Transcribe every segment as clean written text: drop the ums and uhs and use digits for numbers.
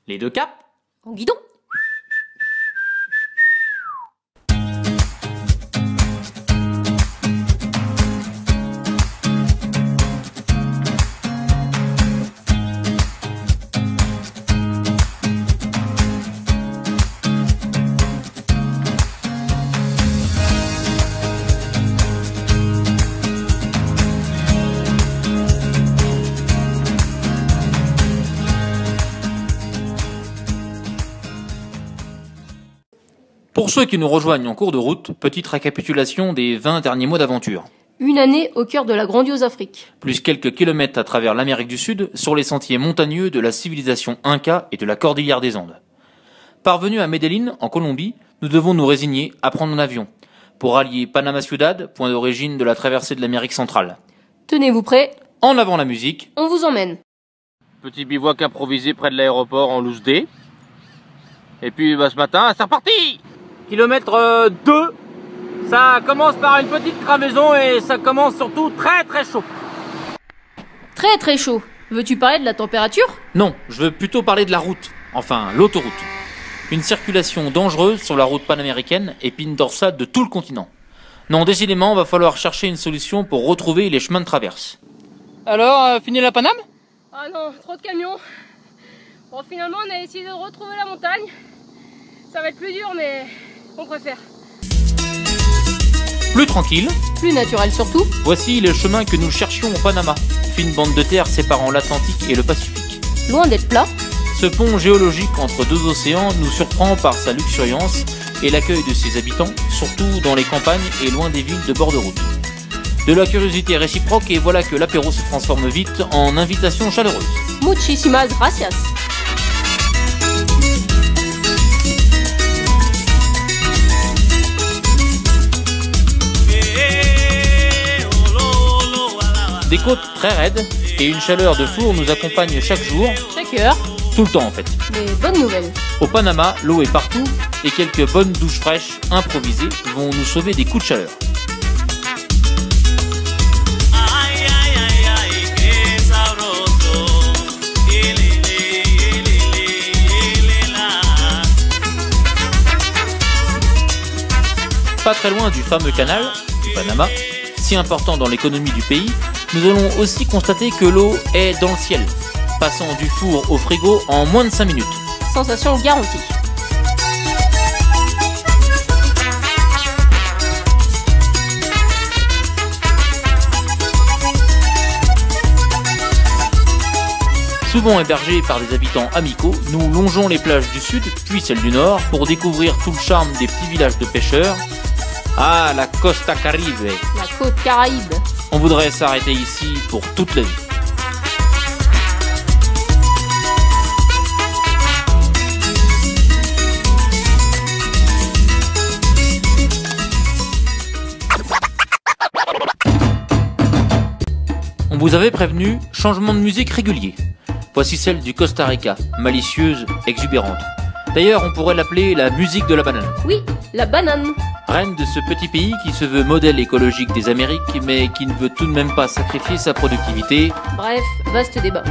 Les deux caps. En guidon. Pour ceux qui nous rejoignent en cours de route, petite récapitulation des 20 derniers mois d'aventure. Une année au cœur de la grandiose Afrique. Plus quelques kilomètres à travers l'Amérique du Sud, sur les sentiers montagneux de la civilisation Inca et de la cordillère des Andes. Parvenus à Medellín, en Colombie, nous devons nous résigner à prendre un avion pour allier Panama Ciudad, point d'origine de la traversée de l'Amérique centrale. Tenez-vous prêts, En avant la musique. on vous emmène. Petit bivouac improvisé près de l'aéroport en loose day. Et puis ce matin, c'est reparti. Kilomètre 2. Ça commence par une petite crevaison et ça commence surtout très très chaud. Très très chaud. Veux-tu parler de la température? Non, je veux plutôt parler de la route. Enfin, l'autoroute. Une circulation dangereuse sur la route panaméricaine, épine dorsale de tout le continent. Non, décidément, va falloir chercher une solution pour retrouver les chemins de traverse. Alors, fini la Paname? Ah non, trop de camions. Bon, finalement, on a essayé de retrouver la montagne. Ça va être plus dur, mais on préfère. Plus tranquille, Plus naturel surtout. voici les chemins que nous cherchions au Panama. Fine bande de terre séparant l'Atlantique et le Pacifique. Loin d'être plat. Ce pont géologique entre deux océans nous surprend par sa luxuriance et l'accueil de ses habitants, surtout dans les campagnes et loin des villes de bord de route. De la curiosité réciproque et voilà que l'apéro se transforme vite en invitation chaleureuse. Muchísimas gracias. Des côtes très raides et une chaleur de four nous accompagnent chaque jour, Chaque heure, tout le temps en fait. mais bonne nouvelle. Au Panama, l'eau est partout et quelques bonnes douches fraîches improvisées vont nous sauver des coups de chaleur. Pas très loin du fameux canal du Panama, si important dans l'économie du pays, nous allons aussi constater que l'eau est dans le ciel, passant du four au frigo en moins de 5 minutes. Sensation garantie. Souvent hébergés par des habitants amicaux, nous longeons les plages du sud, puis celles du nord, pour découvrir tout le charme des petits villages de pêcheurs. Ah, la Costa Caribe. La côte Caraïbe. On voudrait s'arrêter ici pour toute la vie. On vous avait prévenu, changement de musique régulier. Voici celle du Costa Rica, malicieuse, exubérante. D'ailleurs, on pourrait l'appeler la musique de la banane. Oui, la banane. Reine de ce petit pays qui se veut modèle écologique des Amériques, mais qui ne veut tout de même pas sacrifier sa productivité. Bref, vaste débat.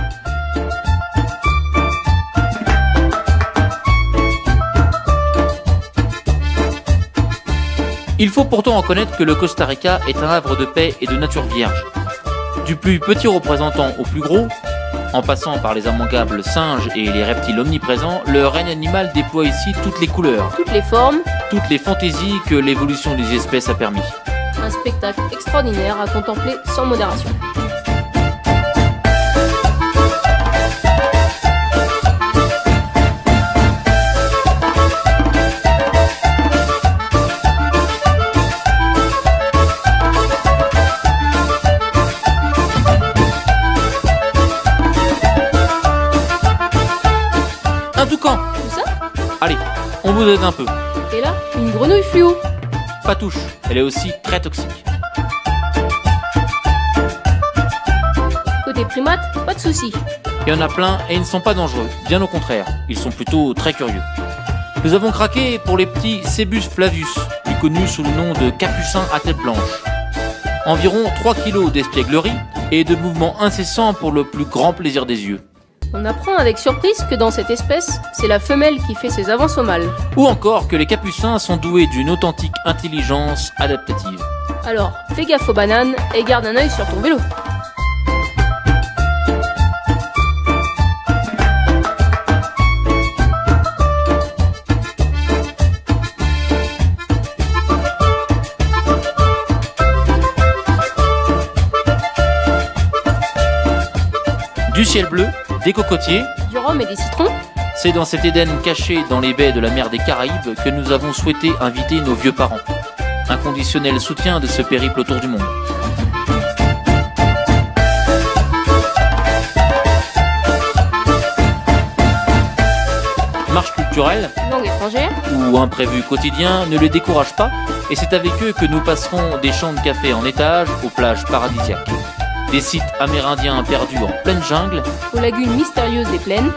Il faut pourtant reconnaître que le Costa Rica est un havre de paix et de nature vierge. Du plus petit représentant au plus gros, en passant par les immanquables singes et les reptiles omniprésents, le règne animal déploie ici toutes les couleurs, Toutes les formes, toutes les fantaisies que l'évolution des espèces a permis. un spectacle extraordinaire à contempler sans modération. Un toucan! Tout ça? Allez, on vous aide un peu. Et là, une grenouille fluo. Pas touche, elle est aussi très toxique. Côté primate, pas de soucis. Il y en a plein et ils ne sont pas dangereux, bien au contraire, ils sont plutôt très curieux. Nous avons craqué pour les petits Cebus flavius, plus connus sous le nom de capucins à tête blanche. Environ 3 kilos d'espièglerie et de mouvements incessants pour le plus grand plaisir des yeux. On apprend avec surprise que dans cette espèce, c'est la femelle qui fait ses avances au mâle. Ou encore que les capucins sont doués d'une authentique intelligence adaptative. Alors, fais gaffe aux bananes et garde un œil sur ton vélo. Du ciel bleu, des cocotiers, Du rhum et des citrons. c'est dans cet Éden caché dans les baies de la mer des Caraïbes que nous avons souhaité inviter nos vieux parents. Inconditionnel soutien de ce périple autour du monde. Marche culturelle Langue étrangère. ou imprévu quotidien ne les décourage pas et c'est avec eux que nous passerons des champs de café en étage aux plages paradisiaques. Des sites amérindiens perdus en pleine jungle. Aux lagunes mystérieuses des plaines.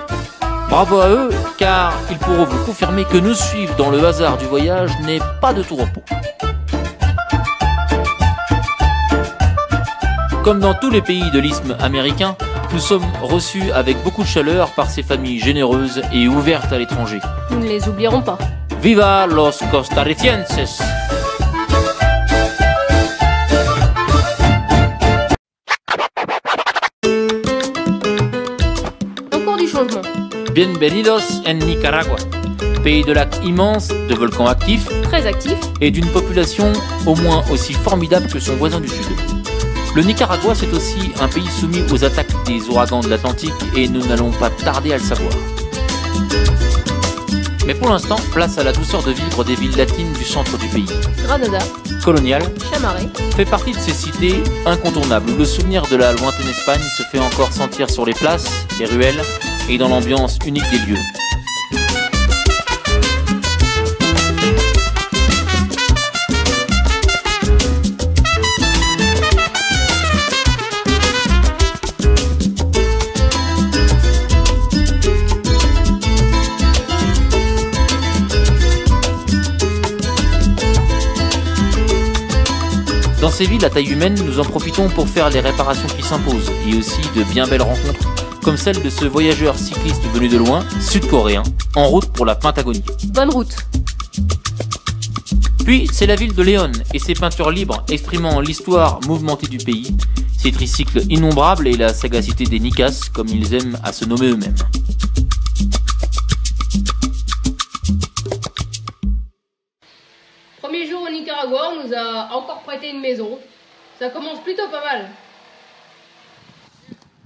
Bravo à eux, car ils pourront vous confirmer que nous suivre dans le hasard du voyage n'est pas de tout repos. Comme dans tous les pays de l'isthme américain, nous sommes reçus avec beaucoup de chaleur par ces familles généreuses et ouvertes à l'étranger. Nous ne les oublierons pas. Viva los costarricenses! Encore du changement. Bienvenidos en Nicaragua, pays de lacs immenses, de volcans actifs Très actif. et d'une population au moins aussi formidable que son voisin du sud. Le Nicaragua, c'est aussi un pays soumis aux attaques des ouragans de l'Atlantique et nous n'allons pas tarder à le savoir. Mais pour l'instant, place à la douceur de vivre des villes latines du centre du pays. Granada. Colonial Chamarré. fait partie de ces cités incontournables où le souvenir de la lointaine Espagne se fait encore sentir sur les places, les ruelles et dans l'ambiance unique des lieux. Dans ces villes à taille humaine, nous en profitons pour faire les réparations qui s'imposent et aussi de bien belles rencontres, comme celle de ce voyageur cycliste venu de loin, sud-coréen, en route pour la Patagonie. Bonne route. Puis c'est la ville de Léon et ses peintures libres exprimant l'histoire mouvementée du pays, ses tricycles innombrables et la sagacité des Nicas, comme ils aiment à se nommer eux-mêmes. Premier jour au Nicaragua, on nous a encore prêté une maison. Ça commence plutôt pas mal.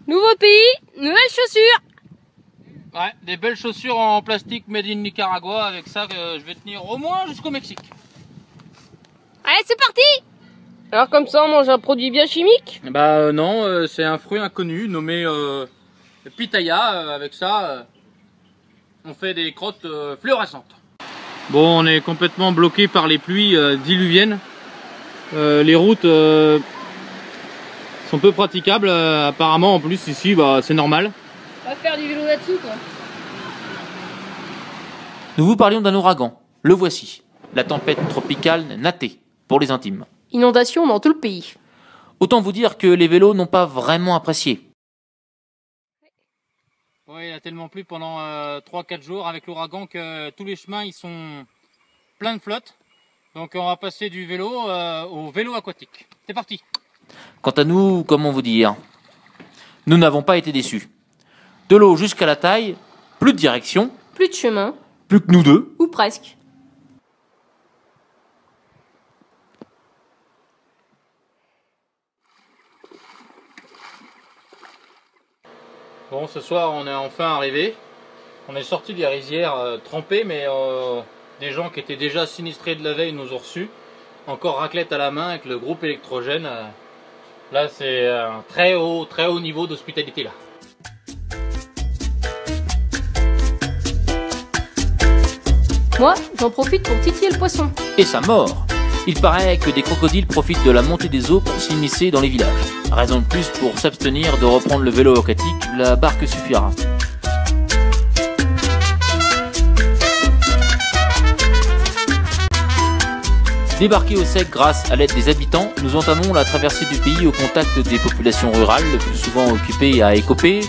Nouveau pays, nouvelles chaussures. Ouais, des belles chaussures en plastique made in Nicaragua. Avec ça, je vais tenir au moins jusqu'au Mexique. Allez, c'est parti. Alors comme ça, on mange un produit bien chimique? Bah non, c'est un fruit inconnu nommé pitaya. Avec ça, on fait des crottes fluorescentes. Bon, on est complètement bloqué par les pluies diluviennes. Les routes sont peu praticables. Apparemment, en plus ici, bah, c'est normal. On va faire du vélo là-dessous, quoi. Nous vous parlions d'un ouragan, le voici, la tempête tropicale Naté, pour les intimes. Inondation dans tout le pays. Autant vous dire que les vélos n'ont pas vraiment apprécié. Ouais, il a tellement plu pendant 3-4 jours avec l'ouragan que tous les chemins ils sont pleins de flotte. Donc on va passer du vélo au vélo aquatique. C'est parti. Quant à nous, comment vous dire, nous n'avons pas été déçus. De l'eau jusqu'à la taille, plus de direction, Plus de chemin, plus que nous deux. ou presque. Bon, ce soir on est enfin arrivé. On est sorti des rizières trempées, mais des gens qui étaient déjà sinistrés de la veille nous ont reçus. Encore raclette à la main avec le groupe électrogène. Là c'est un très haut niveau d'hospitalité là. Moi, j'en profite pour titiller le poisson. Et sa mort. Il paraît que des crocodiles profitent de la montée des eaux pour s'immiscer dans les villages. Raison de plus pour s'abstenir de reprendre le vélo aquatique, la barque suffira. Débarqués au sec grâce à l'aide des habitants, nous entamons la traversée du pays au contact des populations rurales, le plus souvent occupées à écoper,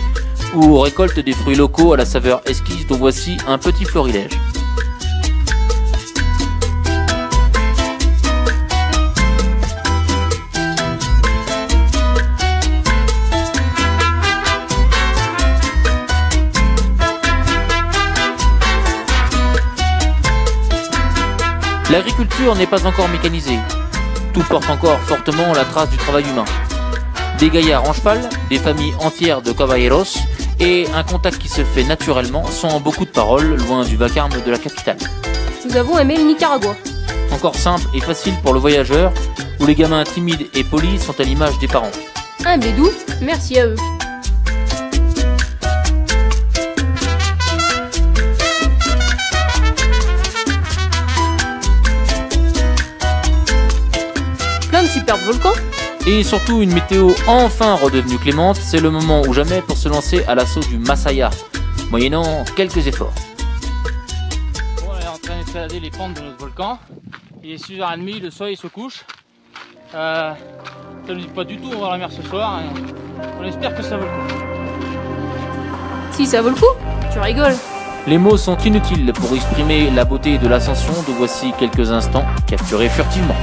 ou récolte des fruits locaux à la saveur esquisse dont voici un petit florilège. L'agriculture n'est pas encore mécanisée. Tout porte encore fortement la trace du travail humain. Des gaillards en cheval, des familles entières de caballeros et un contact qui se fait naturellement sans beaucoup de paroles, loin du vacarme de la capitale. Nous avons aimé le Nicaragua. Encore simple et facile pour le voyageur, où les gamins timides et polis sont à l'image des parents. Humble et doux, merci à eux. Plein de superbes volcans. Et surtout une météo enfin redevenue clémente, c'est le moment ou jamais pour se lancer à l'assaut du Masaya, moyennant quelques efforts. Bon, on est en train d'escalader les pentes de notre volcan. Il est 6h30, le soleil se couche. Ça ne dit pas du tout, on va voir la mer ce soir. On espère que ça vaut le coup. Si ça vaut le coup, tu rigoles. Les mots sont inutiles pour exprimer la beauté de l'ascension de voici quelques instants capturés furtivement.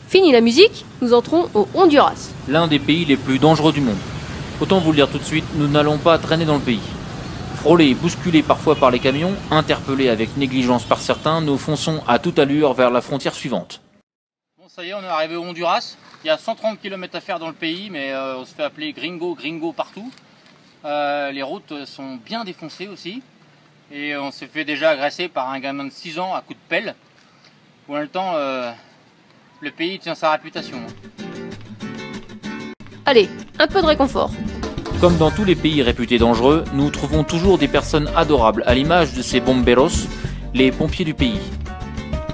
Fini la musique, nous entrons au Honduras. L'un des pays les plus dangereux du monde. Autant vous le dire tout de suite, nous n'allons pas traîner dans le pays. Frôlés, bousculés parfois par les camions, interpellés avec négligence par certains, nous fonçons à toute allure vers la frontière suivante. Bon, ça y est, on est arrivé au Honduras. Il y a 130 km à faire dans le pays, mais on se fait appeler gringo partout. Les routes sont bien défoncées aussi. Et on s'est fait déjà agresser par un gamin de 6 ans à coups de pelle. Pour l'instant, le pays tient sa réputation. Allez, un peu de réconfort. Comme dans tous les pays réputés dangereux, nous trouvons toujours des personnes adorables à l'image de ces bomberos, les pompiers du pays.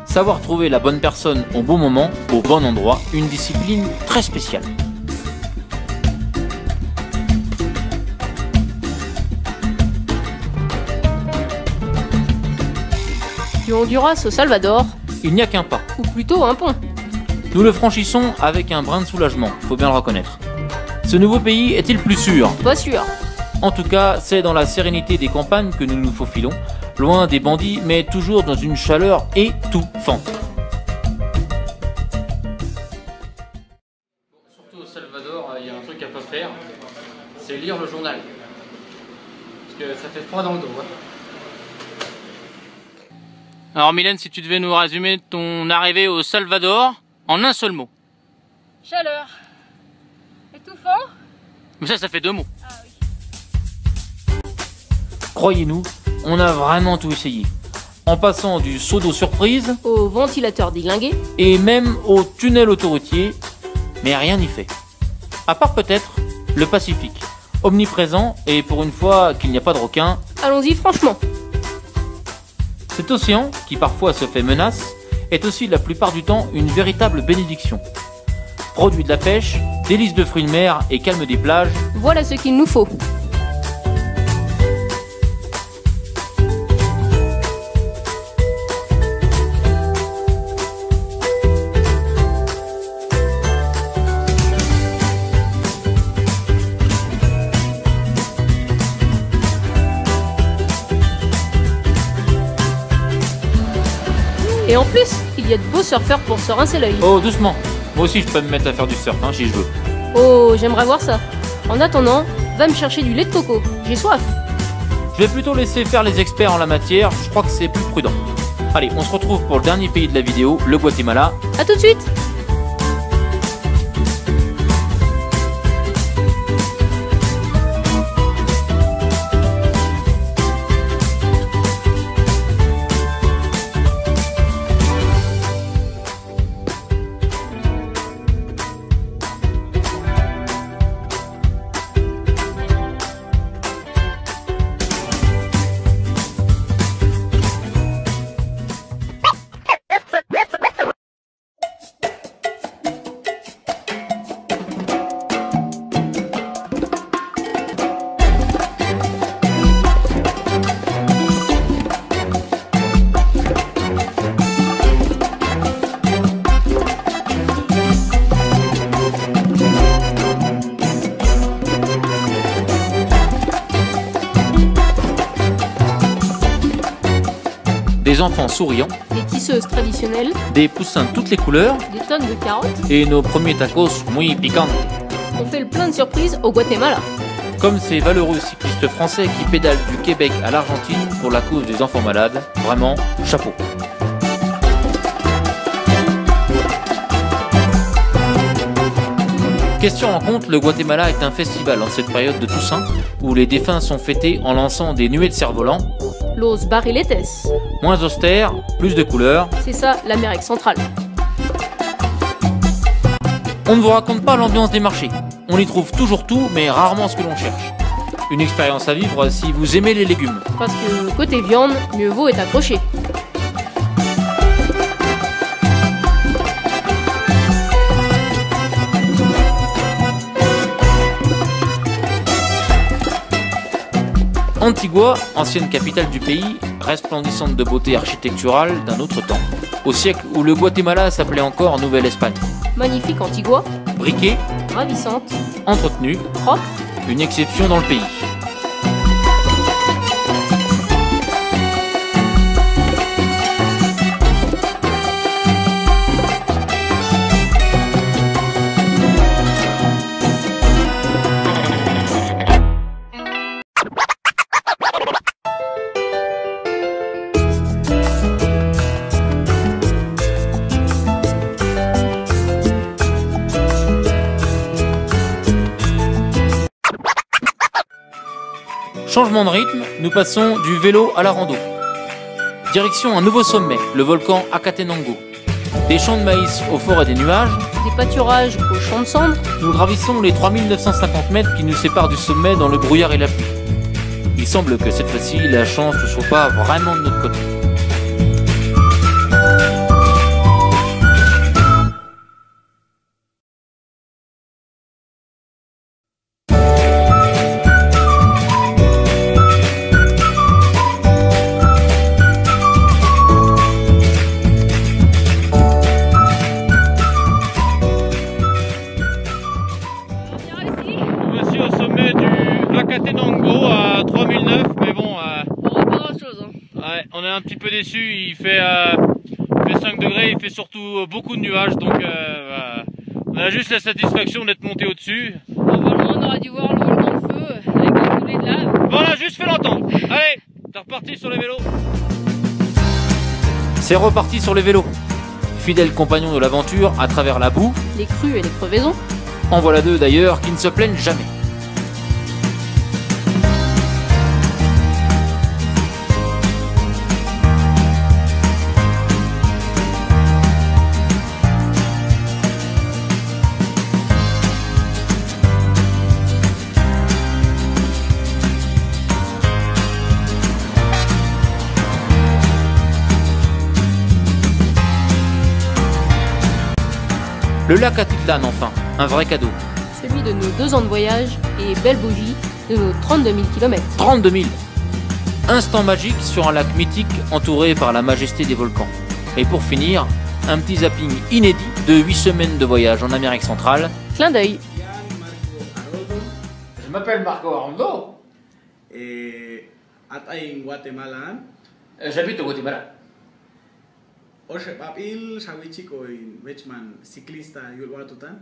Savoir trouver la bonne personne au bon moment, au bon endroit, une discipline très spéciale. Du Honduras au Salvador, Il n'y a qu'un pas. ou plutôt un pont. Nous le franchissons avec un brin de soulagement, faut bien le reconnaître. Ce nouveau pays est-il plus sûr? Pas sûr. En tout cas, c'est dans la sérénité des campagnes que nous nous faufilons, loin des bandits, mais toujours dans une chaleur étouffante. Surtout au Salvador, il y a un truc à pas faire, c'est lire le journal. Parce que ça fait froid dans le dos. Alors Mylène, si tu devais nous résumer ton arrivée au Salvador en un seul mot. Chaleur. Étouffant. Mais ça fait 2 mots. Ah oui. Croyez-nous, on a vraiment tout essayé. En passant du seau d'eau surprise Au ventilateur déglingué. et même au tunnel autoroutier, mais rien n'y fait. À part peut-être le Pacifique, omniprésent et pour une fois qu'il n'y a pas de requins. Allons-y franchement. Cet océan, qui parfois se fait menace, est aussi la plupart du temps une véritable bénédiction. Produit de la pêche, délices de fruits de mer et calme des plages, Voilà ce qu'il nous faut. Et en plus, il y a de beaux surfeurs pour se rincer l'œil. oh doucement, moi aussi je peux me mettre à faire du surf si je veux. Oh, j'aimerais voir ça. En attendant, va me chercher du lait de coco. J'ai soif. Je vais plutôt laisser faire les experts en la matière, je crois que c'est plus prudent. Allez, on se retrouve pour le dernier pays de la vidéo, le Guatemala. A tout de suite. des enfants souriants, des tisseuses traditionnelles, des poussins de toutes les couleurs des tonnes de carottes. et nos premiers tacos muy picantes. On fait le plein de surprises au Guatemala. Comme ces valeureux cyclistes français qui pédalent du Québec à l'Argentine pour la cause des enfants malades, vraiment, chapeau. Question en compte, le Guatemala est un festival en cette période de Toussaint où les défunts sont fêtés en lançant des nuées de cerfs-volants. Los barriletes, Moins austère, plus de couleurs. c'est ça l'Amérique centrale. On ne vous raconte pas l'ambiance des marchés. On y trouve toujours tout, mais rarement ce que l'on cherche. Une expérience à vivre si vous aimez les légumes. Parce que côté viande, mieux vaut être accroché. Antigua, ancienne capitale du pays, resplendissante de beauté architecturale d'un autre temps, au siècle où le Guatemala s'appelait encore Nouvelle-Espagne. Magnifique Antigua, Briquée, ravissante, entretenue, propre. une exception dans le pays. Changement de rythme, nous passons du vélo à la rando. Direction un nouveau sommet, le volcan Acatenango. Des champs de maïs aux forêts des nuages, Des pâturages aux champs de cendres. nous gravissons les 3950 mètres qui nous séparent du sommet dans le brouillard et la pluie. Il semble que cette fois-ci, la chance ne soit pas vraiment de notre côté. Voici au sommet du Acatenango à 3009, mais bon, On voit pas grand chose. ouais, on est un petit peu déçus. Il fait 5 degrés, il fait surtout beaucoup de nuages, donc on a juste la satisfaction d'être monté au-dessus. Normalement, on aurait dû voir le volcan de feu avec un coulée de lave. Voilà, juste fait l'entendre. Allez, t'es reparti sur les vélos. C'est reparti sur les vélos. Fidèles compagnons de l'aventure à travers la boue, Les crues et les crevaisons. en voilà deux d'ailleurs qui ne se plaignent jamais. Le lac Atitlan enfin, un vrai cadeau. Celui de nos 2 ans de voyage et belle bougie de nos 32 000 km. 32 000. Instant magique sur un lac mythique entouré par la majesté des volcans. Et pour finir, un petit zapping inédit de 8 semaines de voyage en Amérique centrale. Clin d'œil. Je m'appelle Marco Arando. At ay Guatemala, J'habite au Guatemala. Oshe Papil, Shawichiko et Wechman, cycliste à Yulwatutan,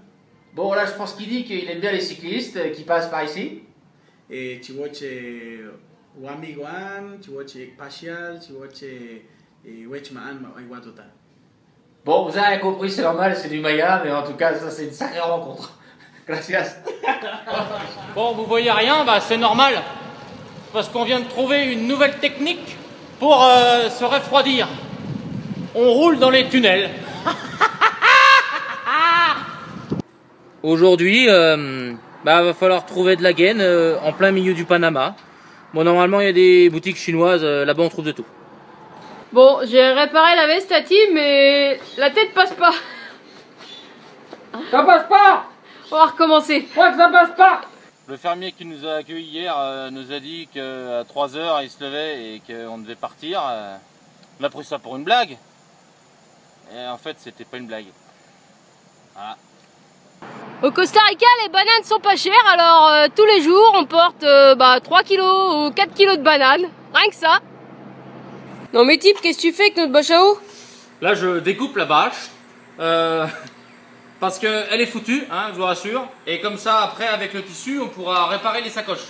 Bon là je pense qu'il dit qu'il aime bien les cyclistes qui passent par ici. et Chiwoche Wamiguan, Chiwoche Pasial, Chiwoche Wechman, Watutan. Bon vous avez compris, c'est normal, c'est du Maya, mais en tout cas ça c'est une sacrée rencontre. Gracias. Bon, vous voyez rien, bah c'est normal. Parce qu'on vient de trouver une nouvelle technique pour se refroidir. On roule dans les tunnels. Aujourd'hui, va falloir trouver de la gaine en plein milieu du Panama. Bon, normalement, il y a des boutiques chinoises, là-bas on trouve de tout. Bon, j'ai réparé la veste à Tim, mais la tête passe pas. Ça passe pas! On va recommencer. Quoi que ça passe pas! Le fermier qui nous a accueillis hier nous a dit qu'à 3h il se levait et qu'on devait partir. On a pris ça pour une blague. Et en fait, c'était pas une blague. Voilà. Au Costa Rica, les bananes sont pas chères, alors tous les jours on porte 3 kilos ou 4 kilos de bananes, rien que ça. Non mais type, qu'est-ce que tu fais avec notre bâche à eau? Là, je découpe la bâche. Parce qu'elle est foutue, hein, je vous rassure. Et comme ça, après, avec le tissu, on pourra réparer les sacoches.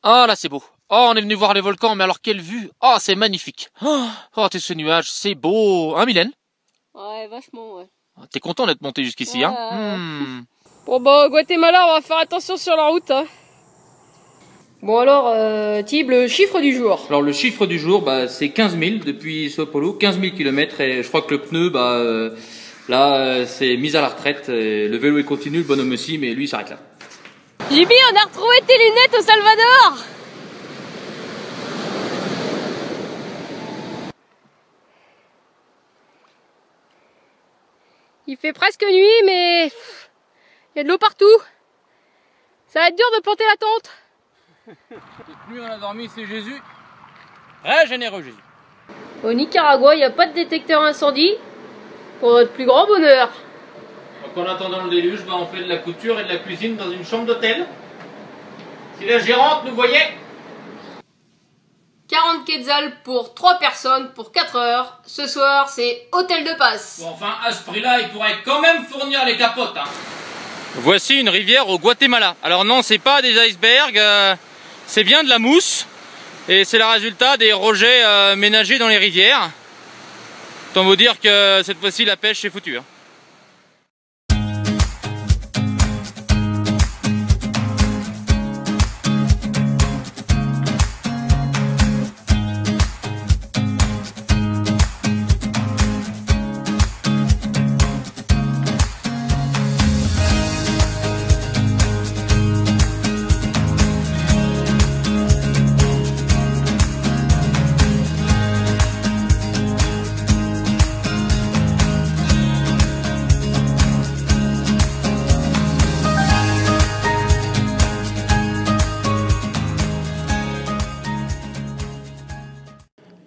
Ah, là, c'est beau. Oh, on est venu voir les volcans, mais alors quelle vue. Oh, c'est magnifique. Oh, t'es ce nuage, c'est beau. Hein, Mylène? Ouais, vachement, ouais. T'es content d'être monté jusqu'ici, hein? Bon bah, au Guatemala, on va faire attention sur la route, hein. Bon alors, Tib, le chiffre du jour. Alors le chiffre du jour, bah, c'est 15 000 depuis Sao Paulo, 15 000 km et je crois que le pneu, c'est mis à la retraite. Le vélo il continue, le bonhomme aussi, mais lui il s'arrête là. JB, on a retrouvé tes lunettes au Salvador. Il fait presque nuit, mais il y a de l'eau partout. Ça va être dur de planter la tente. Cette nuit on a dormi, c'est Jésus. Très généreux Jésus. Au Nicaragua, il n'y a pas de détecteur incendie. Pour notre plus grand bonheur. Donc en attendant le déluge, bah, on fait de la couture et de la cuisine dans une chambre d'hôtel. Si la gérante nous voyait. 40 quetzals pour 3 personnes pour 4 heures. Ce soir, c'est hôtel de passe. Bon, enfin, à ce prix-là, il pourrait quand même fournir les capotes. Hein. Voici une rivière au Guatemala. Alors non, c'est pas des icebergs, c'est bien de la mousse. Et c'est le résultat des rejets ménagers dans les rivières. Autant vous dire que cette fois-ci, la pêche, c'est foutu. Hein.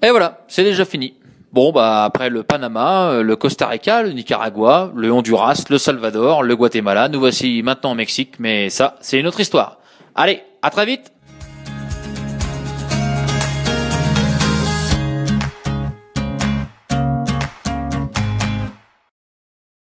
Et voilà, c'est déjà fini. Bon, bah après le Panama, le Costa Rica, le Nicaragua, le Honduras, le Salvador, le Guatemala, nous voici maintenant au Mexique, mais ça, c'est une autre histoire. Allez, à très vite!